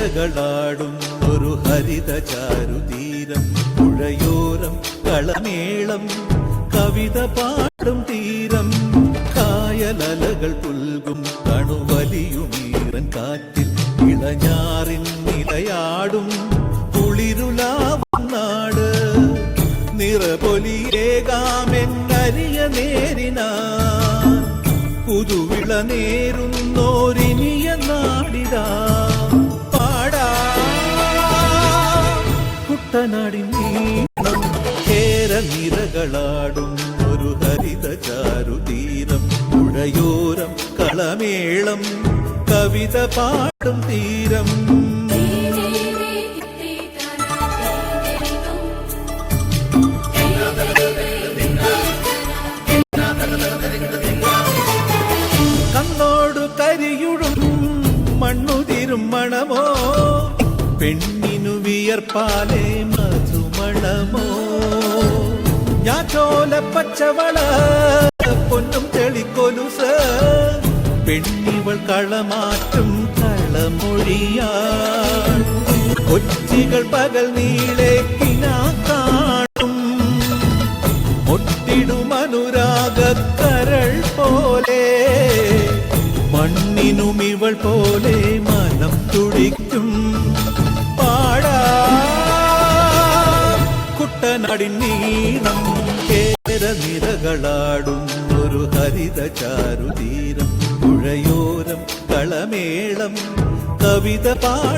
നിരകളാടും ഒരു ഹരിത ചാരുതീരം, പുഴയോരം കളമേളം കവിത പാടും തീരം, കായലലകൾ പുൽകും കണുവലിയുമീറൻ കാറ്റിൽ ഇളഞ്ഞാറിൻ നിലയാടും കുളിരുലാവും നാട്, നിറപൊലിയേകാമെന്നരിയ നേരിനാ പുതുവിള നേരുന്നോരിനിയ നാടിതാ പാടാ കുട്ടനാടിൻ നീളം, കേരനിരകളാടും ഒരു ഹരിത ചാരുതീരം, പുഴയോരം കളമേളം കവിത പാടും തീരം. കണ്ണോടു കരിയുടും മണ്ണുതിരും മണമോ, പെണ്ണിനു വിയർപ്പാലേ മധുമണമോ, ഞാറ്റോല പച്ചവള പൊന്നും തെളിക്കൊലുസ്, പെണ്ണിവൾ കളമാറ്റും കളമൊഴിയാ, കൊച്ചികൾ പകൽ നീളെ കിനാക്കാണും, ഒട്ടിടും അനുരാഗക്കരൾ പോലെ, മണ്ണിനും ഇവൾ പോലെ മനം തുടിക്കും പാടാ കുട്ടനാടിൻ നീളം, കേരനിരകളാടും ഒരു ഹരിത ചാരുതീരം, പുഴയോരം കളമേളം കവിത പാടും